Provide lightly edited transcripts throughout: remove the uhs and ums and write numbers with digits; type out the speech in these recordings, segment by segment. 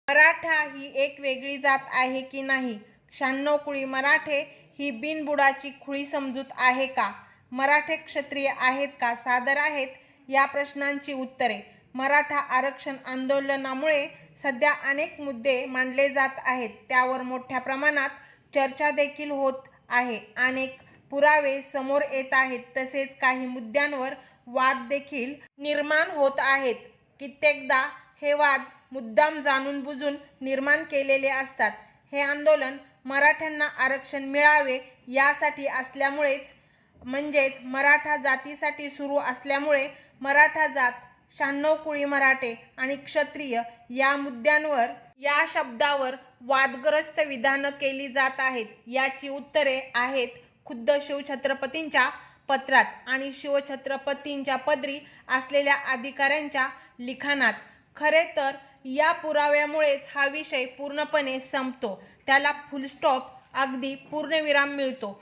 मराठा ही एक वेगळी जात आहे की नाही? 96 कुळी मराठे ही बिनबुडाची खुळी समजूत आहे का? मराठे क्षत्रिय आहेत का? सादर आहेत या प्रश्नांची उत्तरे. मराठा आरक्षण आंदोलनामुळे सध्या अनेक मुद्दे मांडले जात आहेत. त्यावर मोठ्या प्रमाणात चर्चा देखील होत आहे. अनेक पुरावे समोर येत आहेत. तसेच काही मुद्द्यांवर वाद देखील निर्माण होत आहेत. कित्येकदा हे वाद मुद्दाम जाणून बुजून निर्माण केलेले असतात. हे आंदोलन मराठ्यांना आरक्षण मिळावे यासाठी असल्यामुळेच, म्हणजेच मराठा जातीसाठी सुरू असल्यामुळे मराठा जात, 96 कुळी मराठे आणि क्षत्रिय या मुद्द्यांवर, या शब्दावर वादग्रस्त विधानं केली जात आहेत. याची उत्तरे आहेत खुद्द शिवछत्रपतींच्या पत्रात आणि शिवछत्रपतींच्या पदरी असलेल्या अधिकाऱ्यांच्या लिखाणात. खरे तर या पुराव्यामुळेच हा विषय पूर्णपणे संपतो. त्याला फुलस्टॉप, अगदी पूर्णविराम मिळतो.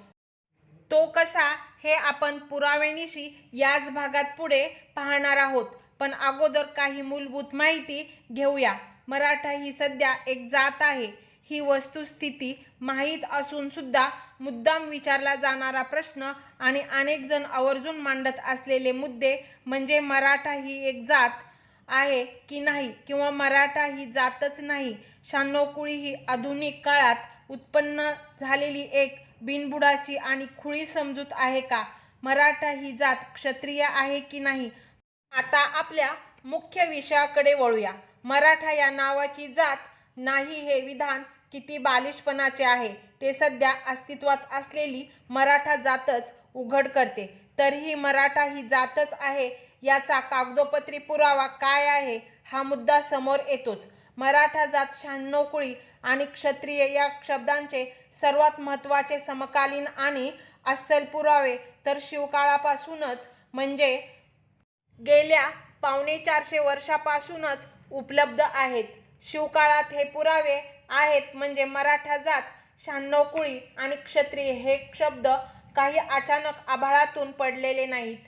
तो कसा हे आपण पुराव्यानिशी याच भागात पुढे पाहणार आहोत. पण अगोदर काही मूलभूत माहिती घेऊया. मराठा ही सध्या एक जात आहे ही वस्तुस्थिती माहीत असून सुद्धा मुद्दाम विचारला जाणारा प्रश्न आणि अनेक जण आवर्जून मांडत असलेले मुद्दे म्हणजे मराठा ही एक जात आहे की नाही, किंवा मराठा ही जातच नाही. 96 कुळी ही आधुनिक काळात उत्पन्न झालेली एक बिनबुडाची आणि खुळी समजूत आहे का? मराठा ही जात क्षत्रिय आहे की नाही? आता आपल्या मुख्य विषयाकडे वळूया. मराठा या नावाची जात नाही हे विधान किती बालिशपणाचे आहे ते सध्या अस्तित्वात असलेली मराठा जातच उघड करते. तरीही मराठा ही जातच आहे याचा कागदोपत्री पुरावा काय आहे हा मुद्दा समोर येतोच. मराठा जात, 96 कुळी आणि क्षत्रिय या शब्दांचे सर्वात महत्त्वाचे समकालीन आणि अस्सल पुरावे तर शिवकाळापासूनच, म्हणजे गेल्या 450 वर्षापासूनच उपलब्ध आहेत. शिवकाळात हे पुरावे आहेत म्हणजे मराठा जात, 96 कुळी आणि क्षत्रिय हे शब्द काही अचानक आभाळातून पडलेले नाहीत.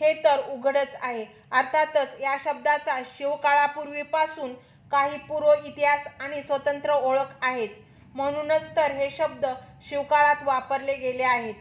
हे तर उघडच आहे. अर्थातच या शब्दाचा शिवकाळापूर्वीपासून काही पूर्व इतिहास आणि स्वतंत्र ओळख आहेच. म्हणूनच तर हे शब्द शिवकाळात वापरले गेले आहेत.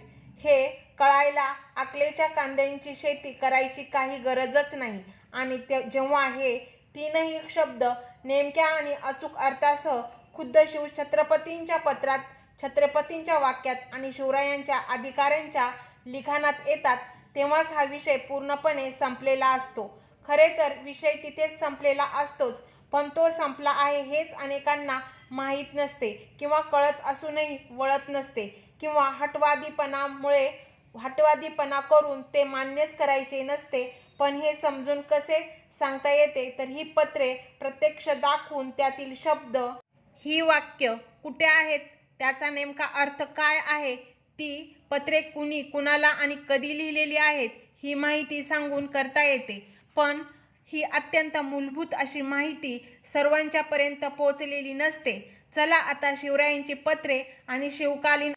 हे कळायला अकलेच्या कांद्यांची शेती करायची काही गरजच नाही. आणि जेव्हा हे तीनही शब्द नेमक्या आणि अचूक अर्थासह खुद्द शिवछत्रपतींच्या पत्रात, छत्रपतींच्या वाक्यात आणि शिवरायांच्या अधिकाऱ्यांच्या लिखाणात येतात तेव्हाच हा विषय पूर्णपणे संपलेला असतो. खरे तर विषय तिथेच संपलेला असतोच, पण तो संपला आहे हेच अनेकांना माहीत नसते किंवा कळत असूनही वळत नसते, किंवा हटवादीपणा करून ते मान्यच करायचे नसते. पण हे समजून कसे सांगता येते तर ही पत्रे प्रत्यक्ष दाखवून त्यातील शब्द, ही वाक्य कुठे आहेत, त्याचा नेमका अर्थ काय आहे, ती पत्रे कुणी, कुणाला आणि कधी लिहिलेली आहेत ही माहिती सांगून करता येते. पण ही अत्यंत मूलभूत अशी माहिती सर्वांच्यापर्यंत पोहोचलेली नसते. चला आता शिवरायांची पत्रे आणि शिवकालीन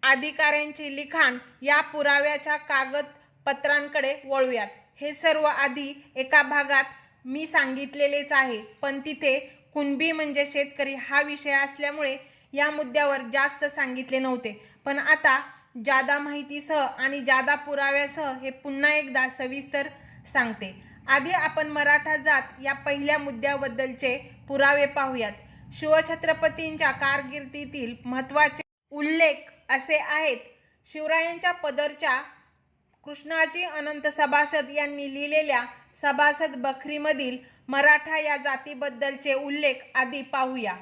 अधिकाऱ्यांची लिखाण या पुराव्याच्या कागदपत्रांकडे वळूयात. हे सर्व आधी एका भागात मी सांगितलेलेच आहे, पण तिथे कुणबी म्हणजे शेतकरी हा विषय असल्यामुळे या मुद्द्यावर जास्त सांगितले नव्हते. पण आता जादा माहितीसह आणि जादा पुराव्यासह हे पुन्हा एकदा सविस्तर सांगते. आधी आपण मराठा जात या पहिल्या मुद्द्याबद्दलचे पुरावे पाहूयात. शिवछत्रपतींच्या कारकिर्दीतील महत्त्वाचे उल्लेख असे आहेत. शिवरायांच्या पदरच्या कृष्णाजी अनंत सभासद यांनी लिहिलेल्या सभासद बखरीमधील मराठा या जातीबद्दलचे उल्लेख आधी पाहूया.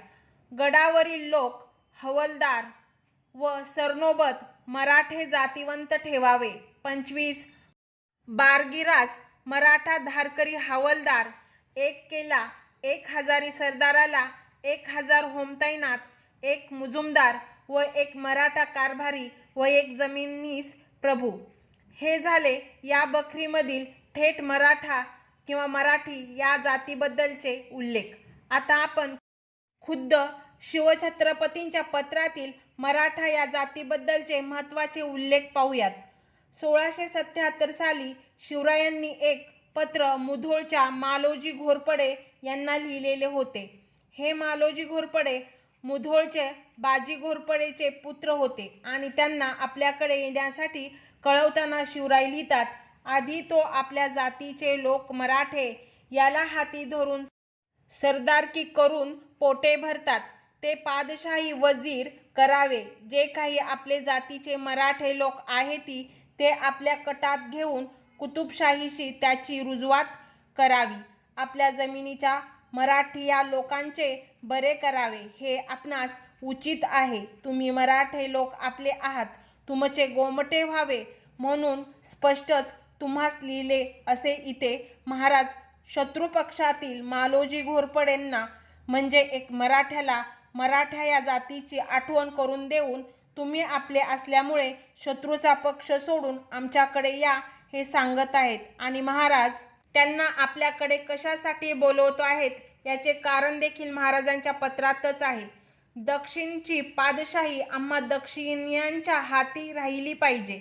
गडावरील लोक, हवलदार व सरनोबत मराठे जातिवंत ठेवावे. 25 बारगिरास मराठा धारकरी हवालदार, 1 केला, 1 हजारी सरदाराला, 1000 होमतैनात, 1 मुजुमदार व 1 मराठा कारभारी व 1 जमिनीस प्रभू. हे झाले या बखरीमधील थेट मराठा किंवा मराठी या जातीबद्दलचे उल्लेख. आता आपण खुद्द शिवछत्रपतींच्या पत्रातील मराठा या जातीबद्दलचे महत्त्वाचे उल्लेख पाहूयात. 1677 साली शिवरायांनी एक पत्र मुधोळच्या मालोजी घोरपडे यांना लिहिलेले होते. हे मालोजी घोरपडे मुधोळचे बाजी घोरपडेचे पुत्र होते आणि त्यांना आपल्याकडे येण्यासाठी कळवताना शिवराय लिहितात, आधी तो आपल्या जातीचे लोक मराठे याला हाती धरून सरदारकी करून पोटे भरतात, ते पादशाही वजीर करावे. जे काही आपले जातीचे मराठे लोक आहेती ते आपल्या कटात घेऊन कुतुबशाहीशी त्याची रुजवात करावी. आपल्या जमिनीच्या मराठिया लोकांचे बरे करावे हे आपणास उचित आहे. तुम्ही मराठे लोक आपले आहात, तुमचे गोमटे व्हावे म्हणून स्पष्टच तुम्हास लिहिले असे इथे महाराज शत्रुपक्षातील मालोजी घोरपडेंना म्हणजे एक मराठ्याला मराठा या जातीची आठवण करून देऊन तुम्ही आपले असल्यामुळे शत्रूचा पक्ष सोडून आमच्याकडे या हे सांगत आहेत आणि महाराज त्यांना आपल्याकडे कशासाठी बोलवतो आहेत याचे कारण देखील महाराजांच्या पत्रातच आहे. दक्षिणची पादशाही आम्हा दक्षिणीयांच्या हाती राहिली पाहिजे.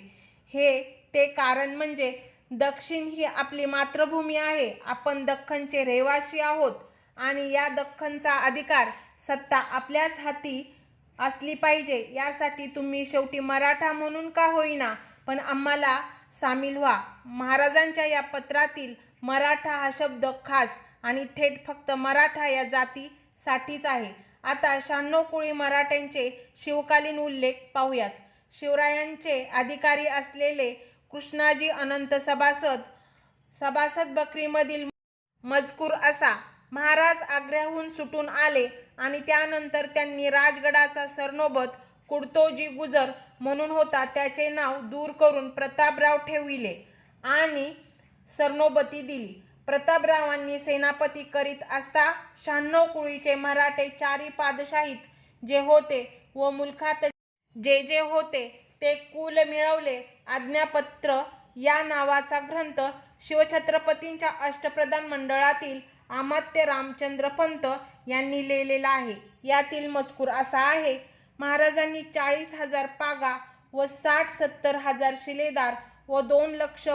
हे ते कारण म्हणजे दक्षिण ही आपली मातृभूमी आहे. आपण दख्खनचे रहिवासी आहोत आणि या दख्खनचा अधिकार सत्ता आपल्याच हाती असली पाहिजे. यासाठी तुम्ही शेवटी मराठा म्हणून का होईना पण आम्हाला सामील व्हा. महाराजांच्या या पत्रातील मराठा हा शब्द खास आणि थेट फक्त मराठा या जातीसाठीच आहे. आता 96 कुळी मराठ्यांचे शिवकालीन उल्लेख पाहूयात. शिवरायांचे अधिकारी असलेले कृष्णाजी अनंत सभासद बखरीमधील मजकूर असा. महाराज आग्र्याहून सुटून आले आणि त्यानंतर त्यांनी राजगडाचा सरनोबत कुडतोजी गुजर म्हणून होता त्याचे नाव दूर करून प्रतापराव ठेविले आणि सरनोबती दिली. प्रतापरावांनी सेनापती करीत असता 96 कुळीचे मराठे चारी पादशाहीत जे होते व मुलखात जे जे होते ते कुल मिळवले. आज्ञापत्र या नावाचा ग्रंथ शिवछत्रपतींच्या अष्टप्रधान मंडळातील अमात्य रामचंद्रपंत यांनी लिहिलेला आहे. यातील मजकूर असा आहे. महाराजांनी 40,000 पागा व 60-70 हजार शिलेदार व 2 लक्ष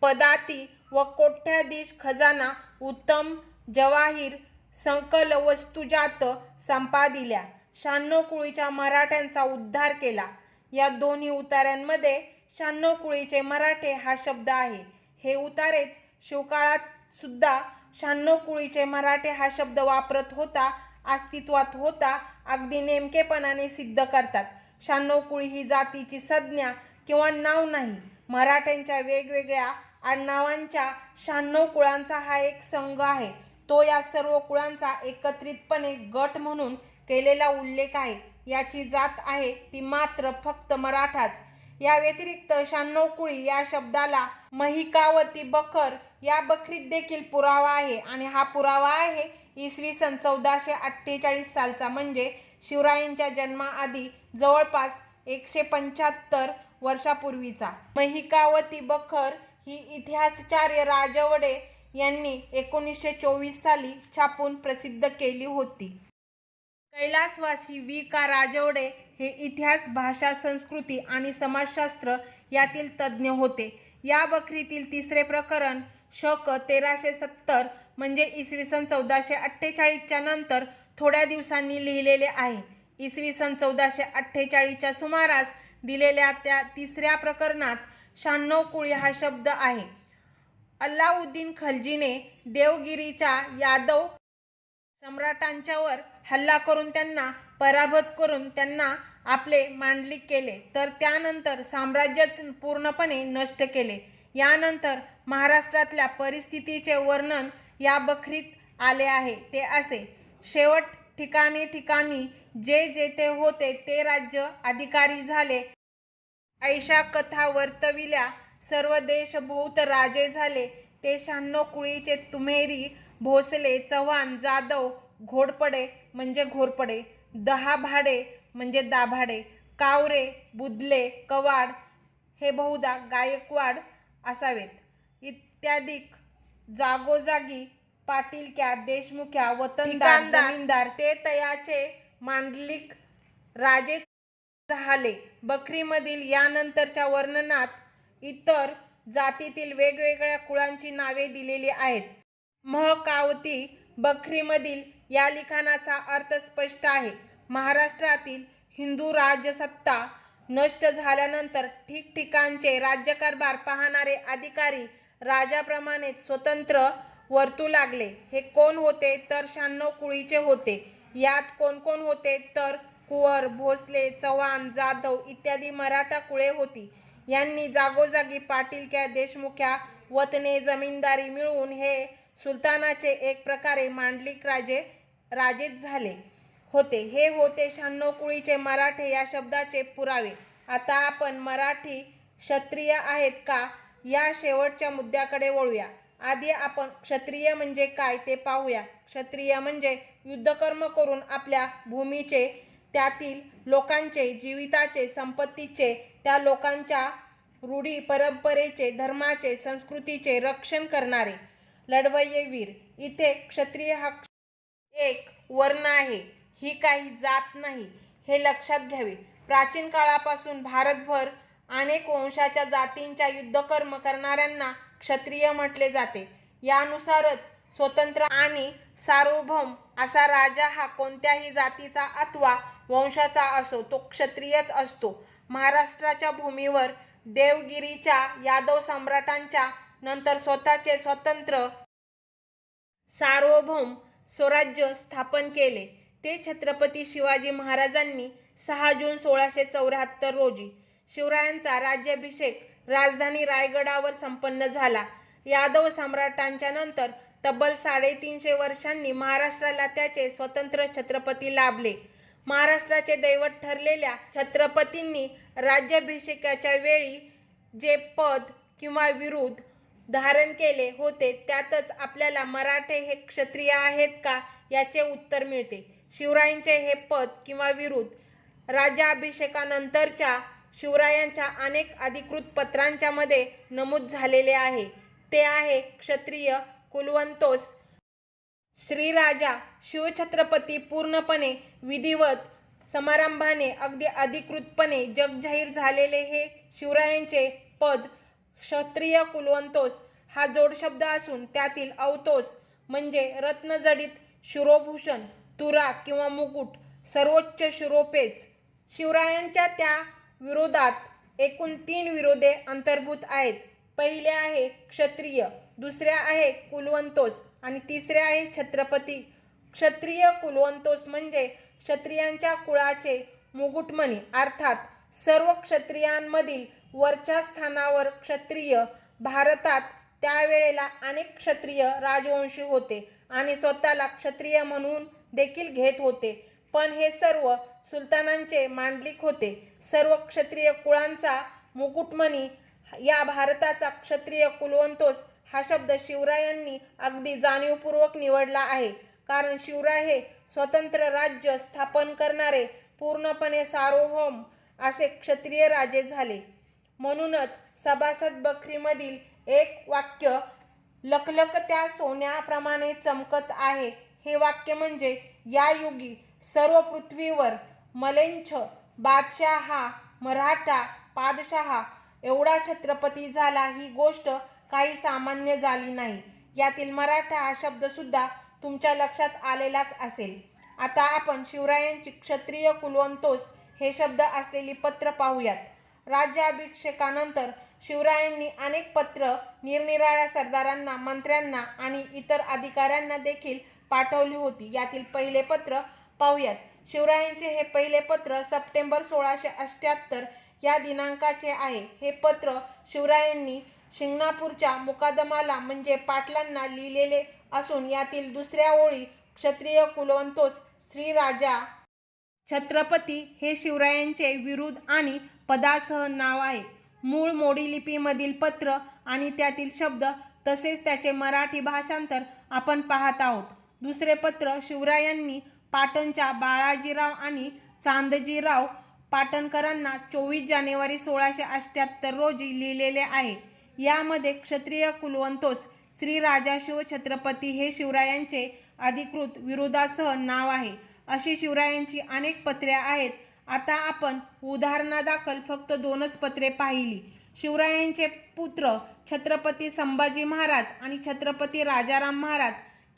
पदाती व कोट्याधीश खजाना उत्तम जवाहीर संकल वस्तुजात संपादिल्या. 96 कुळीच्या मराठ्यांचा उद्धार केला. या दोन्ही उतार्यांमध्ये 96 कुळीचे मराठे हा शब्द आहे. हे उतारेच शिवकाळात सुद्धा 96 कुळीचे मराठे हा शब्द वापरत होता, अस्तित्वात होता, अगदी नेमकेपणाने सिद्ध करतात. 96 कुळी ही जातीची संज्ञा किंवा नाव नाही. मराठ्यांच्या वेगवेगळ्या आडनावांच्या 96 कुळांचा हा एक संघ आहे. तो या सर्व कुळांचा एकत्रितपणे गट म्हणून केलेला उल्लेख आहे. याची जात आहे ती मात्र फक्त मराठाच. या व्यतिरिक्त 96 कुळी या शब्दाला महिकावती बखर या बखरीत देखील पुरावा आहे आणि हा पुरावा आहे इसवी सन 1448 सालचा म्हणजे शिवरायांच्या जन्माआधी जवळपास 175 वर्षापूर्वीचा. महिकावती बखर ही इतिहासचार्य राजवडे यांनी 1924 साली छापून प्रसिद्ध केली होती. कैलासवासी वि. का. राजवडे हे इतिहास, भाषा, संस्कृती आणि समाजशास्त्र यातील तज्ज्ञ होते. या बखरीतील तिसरे प्रकरण शक 1370 म्हणजे इसवी सन 1448च्या नंतर थोड्या दिवसांनी लिहिलेले आहे. इसवी सन 1448च्या सुमारास दिलेल्या त्या तिसऱ्या प्रकरणात 96 कुळी हा शब्द आहे. अल्लाउद्दीन खलजीने देवगिरीच्या यादव सम्राटांच्यावर हल्ला करून त्यांना पराभूत करून त्यांना आपले मांडलिक केले तर त्यानंतर साम्राज्यच पूर्णपणे नष्ट केले. यानंतर महाराष्ट्रातल्या परिस्थितीचे वर्णन या बखरीत आले आहे. ते असे: शेवट ठिकाणी ठिकाणी जे जेथे होते ते राज्य अधिकारी झाले, ऐशा कथा वर्तविल्या, सर्व देश बहुत राजे झाले. ते 96 कुळीचे तुमेरी, भोसले, चव्हाण, जाधव, घोडपडे म्हणजे घोरपडे, दहाभाडे म्हणजे दाभाडे, कावरे, बुदले, कवाड हे बहुधा गायकवाड असावेत इत्यादिक जागोजागी पाटीलक्या, देशमुख्या, वतनदार, जमीनदार ते तयाचे मांडलिक राजे झाले. बखरीमधील यानंतरच्या वर्णनात इतर जातीतील वेगवेगळ्या कुळांची नावे दिलेली आहेत. महकावती बखरीमधील या लिखाणाचा अर्थ स्पष्ट आहे. महाराष्ट्रातील हिंदू राजसत्ता नष्ट झाल्यानंतर ठिकठिकाणचे राज्यकारभार पाहणारे अधिकारी राजाप्रमाणेच स्वतंत्र वर्तू लागले. हे कोण होते तर 96 कुळीचे होते. यात कोण कोण होते तर कुंवर, भोसले, चव्हाण, जाधव इत्यादी मराठा कुळे होती. यांनी जागोजागी पाटीलक्या, देशमुख्या, वतने, जमीनदारी मिळवून हे सुलतानाचे एक प्रकारे मांडलिक राजेच झाले होते. हे होते 96 कुळीचे मराठे या शब्दाचे पुरावे. आता आपण मराठी क्षत्रिय आहेत का या शेवटच्या मुद्द्याकडे वळूया. आधी आपण क्षत्रिय म्हणजे काय ते पाहूया. क्षत्रिय म्हणजे युद्धकर्म करून आपल्या भूमीचे, त्यातील लोकांचे, जीविताचे, संपत्तीचे, त्या लोकांच्या रूढी परंपरेचे, धर्माचे, संस्कृतीचे रक्षण करणारे लढवय्ये वीर. इथे क्षत्रिय हा एक वर्ण आहे, ही काही जात नाही, हे लक्षात घ्यावे. प्राचीन काळापासून भारतभर अनेक वंशाच्या जातींच्या युद्धकर्म करणाऱ्यांना क्षत्रिय म्हटले जाते. यानुसारच स्वतंत्र आणि सार्वभौम असा राजा हा कोणत्याही जातीचा अथवा वंशाचा असो तो क्षत्रियच असतो. महाराष्ट्राच्या भूमीवर देवगिरीच्या यादव सम्राटांच्या नंतर स्वतःचे स्वतंत्र सार्वभौम स्वराज्य स्थापन केले ते छत्रपती शिवाजी महाराजांनी 6 जून 1674 रोजी. शिवरायांचा राज्याभिषेक राजधानी रायगडावर संपन्न झाला. यादव सम्राटांच्या नंतर तब्बल 350 वर्षांनी महाराष्ट्राला त्याचे स्वतंत्र छत्रपती लाभले. महाराष्ट्राचे दैवत ठरलेल्या छत्रपतींनी राज्याभिषेकाच्या वेळी जे पद किंवा विरुद्ध धारण केले होते त्यातच आपल्याला मराठे हे क्षत्रिय आहेत का याचे उत्तर मिळते. शिवरायांचे हे पद किंवा विरुद्ध राज्याभिषेकानंतरच्या शिवरायांच्या अनेक अधिकृत पत्रांच्या मध्ये नमूद झालेले आहे. ते आहे क्षत्रिय कुलवंतोस श्रीराजा शिवछत्रपती. पूर्णपणे विधिवत समारंभाने अगदी अधिकृतपणे जगजाहीर झालेले हे शिवरायांचे पद क्षत्रिय कुलवंतोस हा जोडशब्द असून त्यातील अवतोस म्हणजे रत्नजडित शिरोभूषण, तुरा किंवा मुकुट, सर्वोच्च शिरोपेच. शिवरायांच्या त्या विरोधात एकूण 3 विरोधे अंतर्भूत आहेत. पहिले आहे क्षत्रिय, दुसरे आहे कुलवंतोस आणि तिसरे आहे छत्रपती. क्षत्रिय कुलवंतोस म्हणजे क्षत्रियांच्या कुळाचे मुकुटमणी, अर्थात सर्व क्षत्रियांमधील वरच्या स्थानावर क्षत्रिय. भारतात त्यावेळेला अनेक क्षत्रिय राजवंशी होते आणि स्वतःला क्षत्रिय म्हणून देखील घेत होते, पण हे सर्व सुलतानांचे मांडलिक होते. सर्व क्षत्रिय कुळांचा मुकुटमणी या भारताचा क्षत्रिय कुलवंतोस हा शब्द शिवरायांनी अगदी जाणीवपूर्वक निवडला आहे, कारण शिवराय हे स्वतंत्र राज्य स्थापन करणारे पूर्णपणे सार्वभौम असे क्षत्रिय राजे झाले. म्हणूनच सभासद बखरीमधील एक वाक्य लखलखत्या सोन्याप्रमाणे चमकत आहे. हे वाक्य म्हणजे या युगी सर्व पृथ्वीवर मलेच्छ बादशाह हा मराठा पादशाह एवढा छत्रपती झाला. ही गोष्ट काही सामान्य झाली नाही. यातील मराठा हा शब्द सुद्धा तुमच्या लक्षात आलेलाच असेल. आता आपण शिवरायांची क्षत्रिय कुलवंतोस हे शब्द असलेली पत्र पाहूयात. राज्याभिषेकानंतर शिवरायांनी अनेक पत्र निरनिराळ्या सरदारांना, मंत्र्यांना आणि इतर अधिकाऱ्यांना देखील पाठवली होती. यातील पहिले पत्र पाहूयात. शिवरायांचे हे पहिले पत्र सप्टेंबर 1678 या दिनांकाचे आहे. हे पत्र शिवरायांनी शिंगणापूरच्या मुकादमाला म्हणजे पाटलांना लिहिलेले असून यातील दुसऱ्या ओळी क्षत्रिय कुलवंतोस श्रीराजा छत्रपती हे शिवरायांचे विरुद्ध आणि पदासह नाव आहे. मूळ मोडी लिपीमधील पत्र आणि त्यातील शब्द तसेच त्याचे मराठी भाषांतर आपण पाहत आहोत. दुसरे पत्र शिवरायांनी पाटणच्या बाळाजीराव आणि चांदजीराव पाटणकरांना 24 जानेवारी 1678 रोजी लिहिलेले आहे. यामध्ये क्षत्रिय कुलवंतोस श्रीराजा शिवछत्रपती हे शिवरायांचे अधिकृत विरोधासह नाव आहे. अशी शिवरायांची अनेक पत्रे आहेत. आता आपण उदाहरणादाखल फक्त 2च पत्रे पाहिली. शिवरायांचे पुत्र छत्रपती संभाजी महाराज आणि छत्रपती राजाराम महाराज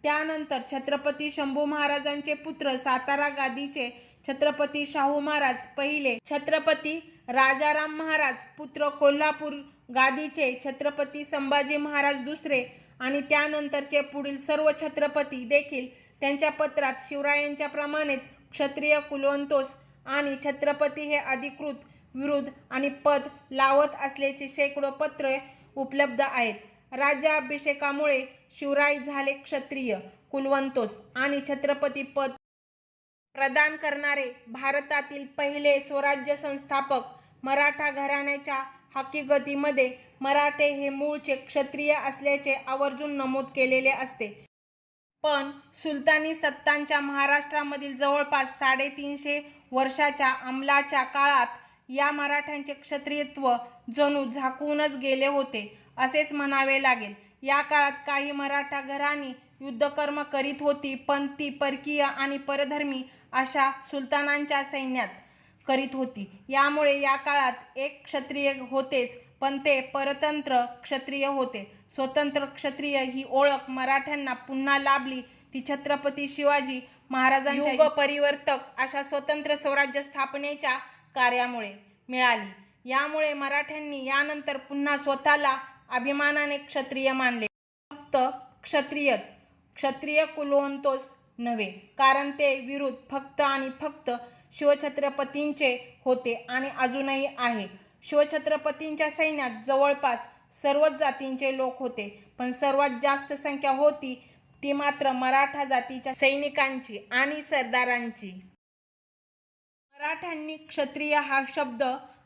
त्यानंतर छत्रपती शंभू महाराजांचे पुत्र सातारा गादीचे छत्रपती शाहू महाराज पहिले, छत्रपती राजाराम महाराज पुत्र कोल्हापूर गादीचे छत्रपती संभाजी महाराज दुसरे आणि त्यानंतरचे पुढील सर्व छत्रपती देखील त्यांच्या पत्रात शिवरायांच्या प्रमाणेच क्षत्रिय कुलवंतोस आणि छत्रपती हे अधिकृत विरुद्ध आणि पद लावत असल्याची शेकडो पत्रे उपलब्ध आहेत. राज्याभिषेकामुळे शिवराय झाले क्षत्रिय कुलवंतोस आणि छत्रपती पद प्रदान करणारे भारतातील पहिले स्वराज्य संस्थापक. मराठा घराण्याच्या हकीकतीमध्ये मराठे हे मूळचे क्षत्रिय असल्याचे आवर्जून नमूद केलेले असते. पण सुलतानी सत्तांच्या महाराष्ट्रामधील जवळपास 350 वर्षाच्या अंमलाच्या काळात या मराठ्यांचे क्षत्रियत्व जणू झाकूनच गेले होते असेच म्हणावे लागेल. या काळात काही मराठा घराणी युद्धकर्म करीत होती, पण ती परकीय आणि परधर्मी अशा सुलतानांच्या सैन्यात करीत होती. यामुळे या काळात एक क्षत्रिय होतेच, पण ते परतंत्र क्षत्रिय होते. स्वतंत्र क्षत्रिय ही ओळख मराठ्यांना पुन्हा लाभली ती छत्रपती शिवाजी महाराजांच्या युगपरिवर्तक अशा स्वतंत्र स्वराज्य स्थापनेच्या कार्यामुळे मिळाली. यामुळे मराठ्यांनी यानंतर पुन्हा स्वतःला अभिमानाने क्षत्रिय मानले. फक्त क्षत्रियच, क्षत्रिय कुलवंतोस नव्हे, कारण ते विरुद्ध फक्त आणि फक्त शिवछत्रपतींचे होते आणि अजूनही आहे. शिवछत्रपतींच्या सैन्यात जवळपास सर्वच जातींचे लोक होते, पण सर्वात जास्त संख्या होती ती मात्र मराठा जातीच्या सैनिकांची आणि सरदारांची. मराठ्यांनी क्षत्रिय हा शब्द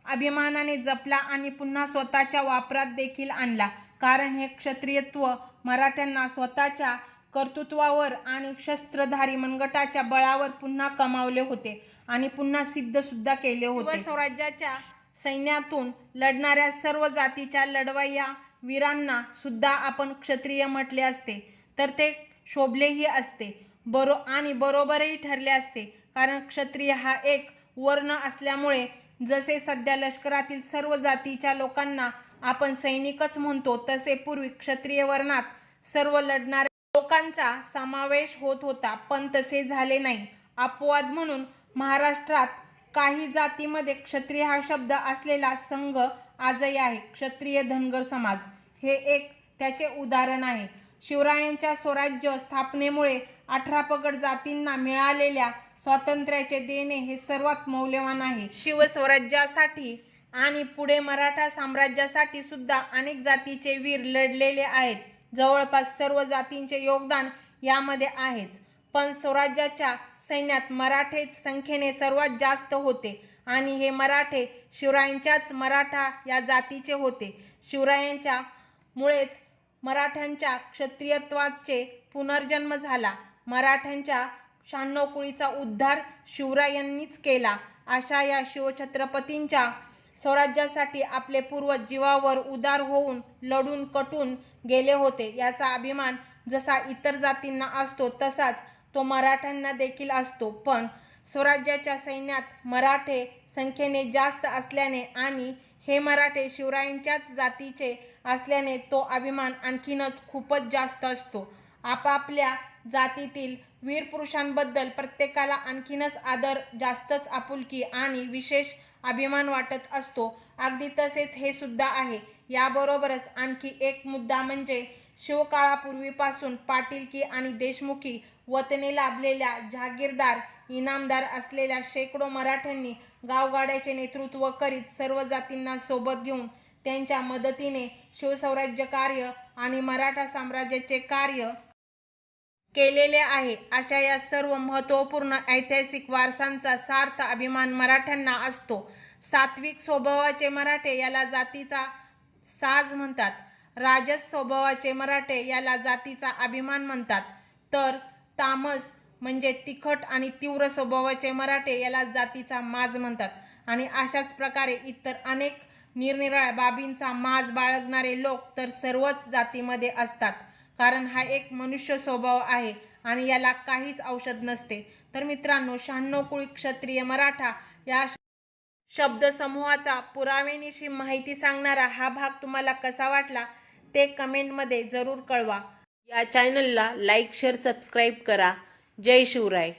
अभिमानाने जपला आणि पुन्हा स्वतःच्या वापरात देखील आणला, कारण हे क्षत्रियत्व मराठ्यांना स्वतःच्या कर्तृत्वावर आणि शस्त्रधारी मनगटाच्या बळावर पुन्हा कमावले होते आणि पुन्हा सिद्ध सुद्धा केले होते. स्वराज्याच्या सैन्यातून लढणाऱ्या सर्व जातीच्या लढवय्या वीरांना सुद्धा आपण क्षत्रिय म्हटले असते तर ते शोभलेही असते आणि बरोबरही ठरले असते, कारण क्षत्रिय हा एक वर्ण असल्यामुळे. जसे सध्या लष्करातील सर्व जातीच्या लोकांना आपण सैनिकच म्हणतो, तसे पूर्वी क्षत्रिय वर्णात सर्व लढणाऱ्या लोकांचा समावेश होत होता, पण तसे झाले नाही. अपवाद म्हणून महाराष्ट्रात काही जातीमध्ये क्षत्रिय हा शब्द असलेला संघ आजही आहे. क्षत्रिय धनगर समाज हे एक त्याचे उदाहरण आहे. शिवरायांच्या स्वराज्य स्थापनेमुळे 18 पगड जातींना मिळालेल्या स्वातंत्र्याचे देणे हे सर्वात मौल्यवान आहे. शिवस्वराज्यासाठी आणि पुढे मराठा साम्राज्यासाठी सुद्धा अनेक जातीचे वीर लढलेले आहेत. जवळपास सर्व जातींचे योगदान यामध्ये आहेच, पण स्वराज्याच्या सैन्यात मराठेच संख्येने सर्वात जास्त होते आणि हे मराठे शिवरायांच्याच मराठा या जातीचे होते. शिवरायांच्या मुळेच मराठ्यांच्या क्षत्रियत्वाचे पुनर्जन्म झाला. मराठ्यांच्या 96 कुळीचा उद्धार शिवरायांनीच केला. अशा या शिवछत्रपतींच्या स्वराज्यासाठी आपले पूर्वज जीवावर उदार होऊन लढून कटून गेले होते. याचा अभिमान जसा इतर जातींना असतो तसाच तो मराठ्यांना देखील असतो. पण स्वराज्याच्या सैन्यात मराठे संख्येने जास्त असल्याने आणि हे मराठे शिवरायांच्याच जातीचे असल्याने तो अभिमान आणखीनच खूपच जास्त असतो. आपापल्या जातीतील वीर पुरुषांबद्दल प्रत्येकाला आणखीनच आदर, जास्तच आपुलकी आणि विशेष अभिमान वाटत असतो. अगदी तसेच हे सुद्धा आहे. याबरोबरच आणखी एक मुद्दा म्हणजे शिवकाळापूर्वीपासून पाटीलकी आणि देशमुखी वतने लाभलेल्या, जहागीरदार, इनामदार असलेल्या शेकडो मराठ्यांनी गावगाड्याचे नेतृत्व करीत सर्व जातींना सोबत घेऊन त्यांच्या मदतीने शिवस्वराज्य कार्य आणि मराठा साम्राज्याचे कार्य केलेले आहे. अशा या सर्व महत्त्वपूर्ण ऐतिहासिक वारसांचा सार्थ अभिमान मराठ्यांना असतो. सात्विक स्वभावाचे मराठे याला जातीचा साज म्हणतात, राजस स्वभावाचे मराठे याला जातीचा अभिमान म्हणतात, तर तामस म्हणजे तिखट आणि तीव्र स्वभावाचे मराठे याला जातीचा माज म्हणतात. आणि अशाच प्रकारे इतर अनेक निरनिराळ्या बाबींचा माज बाळगणारे लोक तर सर्वच जातीमध्ये असतात, कारण हा एक मनुष्य स्वभाव आहे आणि याला काहीच औषध नसते. तर मित्रांनो, 96 कुळी क्षत्रिय मराठा या शब्दसमूहाचा पुराव्यानिशी माहिती सांगणारा हा भाग तुम्हाला कसा वाटला ते कमेंटमध्ये जरूर कळवा. या चॅनलला लाईक शेअर सबस्क्राईब करा. जय शिवराय.